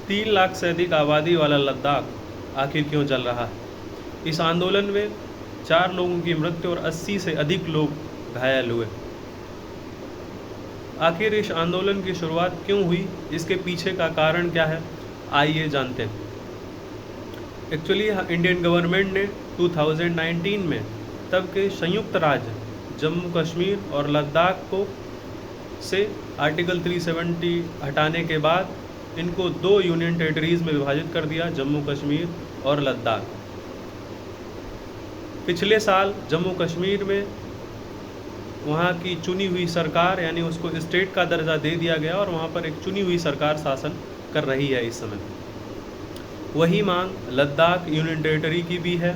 3 लाख से अधिक आबादी वाला लद्दाख आखिर क्यों जल रहा है? इस आंदोलन में 4 लोगों की मृत्यु और 80 से अधिक लोग घायल हुए। आखिर इस आंदोलन की शुरुआत क्यों हुई, इसके पीछे का कारण क्या है, आइए जानते हैं। एक्चुअली इंडियन गवर्नमेंट ने 2019 में तब के संयुक्त राज्य जम्मू कश्मीर और लद्दाख को से आर्टिकल 370 हटाने के बाद इनको 2 यूनियन टेरिटरीज में विभाजित कर दिया, जम्मू कश्मीर और लद्दाख। पिछले साल जम्मू कश्मीर में वहाँ की चुनी हुई सरकार यानी उसको स्टेट का दर्जा दे दिया गया और वहाँ पर एक चुनी हुई सरकार शासन कर रही है इस समय। वही मांग लद्दाख यूनियन टेरिटरी की भी है,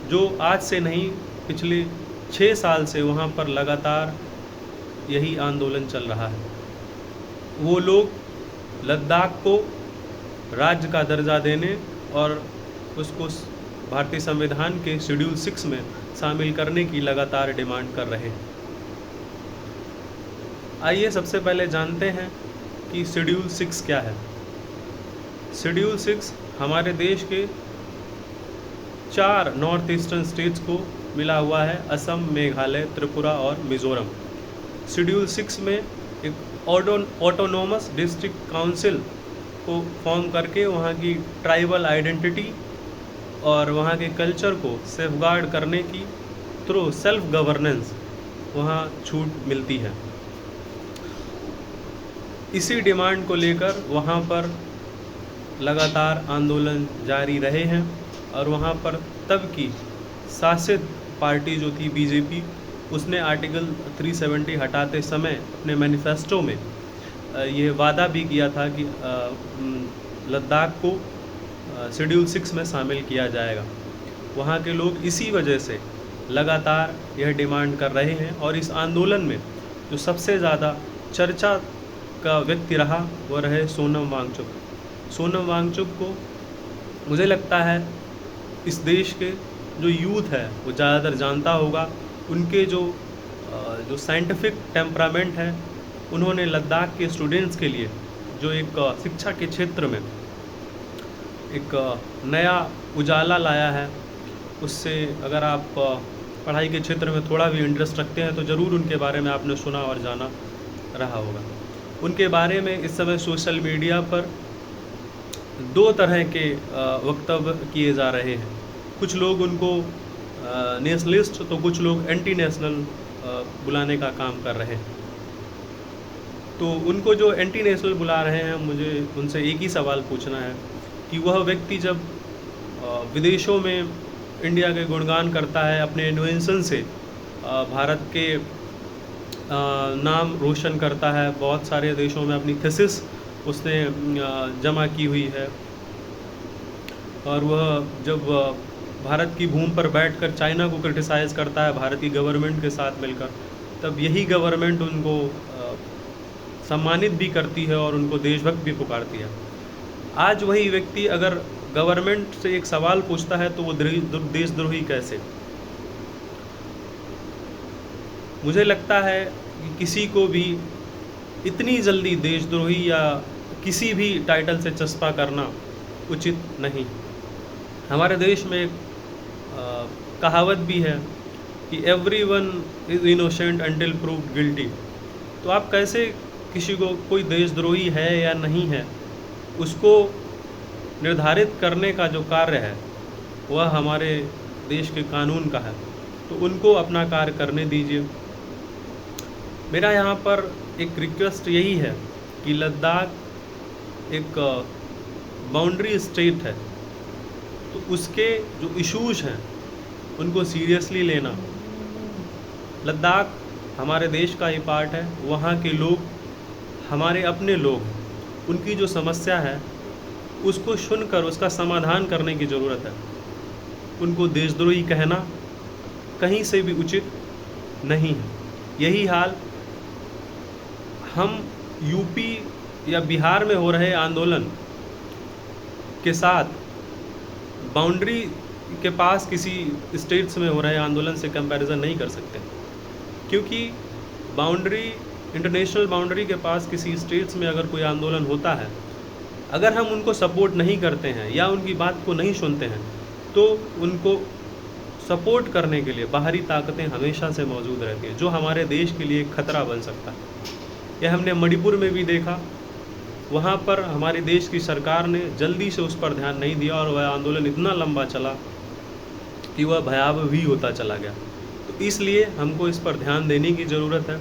जो आज से नहीं पिछले 6 साल से वहाँ पर लगातार यही आंदोलन चल रहा है। वो लोग लद्दाख को राज्य का दर्जा देने और उसको भारतीय संविधान के शेड्यूल 6 में शामिल करने की लगातार डिमांड कर रहे हैं। आइए सबसे पहले जानते हैं कि शेड्यूल 6 क्या है। शेड्यूल 6 हमारे देश के 4 नॉर्थ ईस्टर्न स्टेट्स को मिला हुआ है, असम, मेघालय, त्रिपुरा और मिज़ोरम। शेड्यूल 6 में एक ऑटोनोमस डिस्ट्रिक्ट काउंसिल को फॉर्म करके वहाँ की ट्राइबल आइडेंटिटी और वहाँ के कल्चर को सेफगार्ड करने की थ्रू सेल्फ गवर्नेंस वहाँ छूट मिलती है। इसी डिमांड को लेकर वहाँ पर लगातार आंदोलन जारी रहे हैं और वहाँ पर तब की शासित पार्टी जो थी बीजेपी, उसने आर्टिकल 370 हटाते समय अपने मैनिफेस्टो में ये वादा भी किया था कि लद्दाख को शेड्यूल 6 में शामिल किया जाएगा। वहाँ के लोग इसी वजह से लगातार यह डिमांड कर रहे हैं और इस आंदोलन में जो सबसे ज़्यादा चर्चा का व्यक्ति रहा वो रहे सोनम वांगचुक। सोनम वांगचुक को मुझे लगता है इस देश के जो यूथ है वो ज़्यादातर जानता होगा। उनके जो साइंटिफिक टेम्परामेंट है, उन्होंने लद्दाख के स्टूडेंट्स के लिए जो एक शिक्षा के क्षेत्र में एक नया उजाला लाया है, उससे अगर आप पढ़ाई के क्षेत्र में थोड़ा भी इंटरेस्ट रखते हैं तो ज़रूर उनके बारे में आपने सुना और जाना रहा होगा। उनके बारे में इस समय सोशल मीडिया पर 2 तरह के वक्तव्य किए जा रहे हैं। कुछ लोग उनको नेशनलिस्ट तो कुछ लोग एंटी नेशनल बुलाने का काम कर रहे हैं। तो उनको जो एंटी नेशनल बुला रहे हैं, मुझे उनसे एक ही सवाल पूछना है कि वह व्यक्ति जब विदेशों में इंडिया के गुणगान करता है, अपने इन्वेंशन से भारत के नाम रोशन करता है, बहुत सारे देशों में अपनी थीसिस उसने जमा की हुई है, और वह जब भारत की भूमि पर बैठकर चाइना को क्रिटिसाइज़ करता है भारत की गवर्नमेंट के साथ मिलकर, तब यही गवर्नमेंट उनको सम्मानित भी करती है और उनको देशभक्त भी पुकारती है। आज वही व्यक्ति अगर गवर्नमेंट से एक सवाल पूछता है तो वो देशद्रोही कैसे? मुझे लगता है कि किसी को भी इतनी जल्दी देशद्रोही या किसी भी टाइटल से चस्पा करना उचित नहीं। हमारे देश में एक कहावत भी है कि everyone is innocent until proved guilty. तो आप कैसे किसी को कोई देशद्रोही है या नहीं है, उसको निर्धारित करने का जो कार्य है वह हमारे देश के कानून का है, तो उनको अपना कार्य करने दीजिए। मेरा यहाँ पर एक रिक्वेस्ट यही है कि लद्दाख एक बाउंड्री स्टेट है, तो उसके जो इश्यूज हैं उनको सीरियसली लेना। लद्दाख हमारे देश का ही पार्ट है, वहाँ के लोग हमारे अपने लोग, उनकी जो समस्या है उसको सुनकर उसका समाधान करने की ज़रूरत है। उनको देशद्रोही कहना कहीं से भी उचित नहीं है। यही हाल हम यूपी या बिहार में हो रहे आंदोलन के साथ बाउंड्री के पास किसी स्टेट्स में हो रहे आंदोलन से कंपैरिजन नहीं कर सकते, क्योंकि बाउंड्री इंटरनेशनल बाउंड्री के पास किसी स्टेट्स में अगर कोई आंदोलन होता है, अगर हम उनको सपोर्ट नहीं करते हैं या उनकी बात को नहीं सुनते हैं तो उनको सपोर्ट करने के लिए बाहरी ताकतें हमेशा से मौजूद रहती हैं, जो हमारे देश के लिए एक खतरा बन सकता है। यह हमने मणिपुर में भी देखा। वहाँ पर हमारे देश की सरकार ने जल्दी से उस पर ध्यान नहीं दिया और वह आंदोलन इतना लंबा चला कि वह भयावह भी होता चला गया। तो इसलिए हमको इस पर ध्यान देने की ज़रूरत है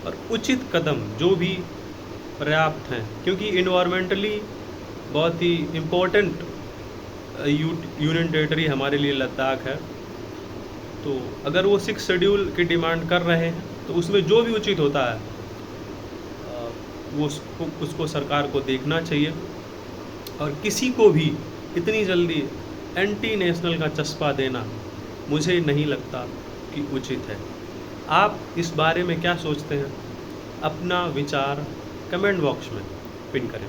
और उचित कदम जो भी पर्याप्त हैं, क्योंकि इन्वायरमेंटली बहुत ही इम्पोर्टेंट यूनियन टेरिटरी हमारे लिए लद्दाख है। तो अगर वो 6 शेड्यूल की डिमांड कर रहे हैं तो उसमें जो भी उचित होता है वो उसको सरकार को देखना चाहिए और किसी को भी इतनी जल्दी एंटी नेशनल का चस्पा देना मुझे नहीं लगता कि उचित है। आप इस बारे में क्या सोचते हैं? अपना विचार कमेंट बॉक्स में पिन करें।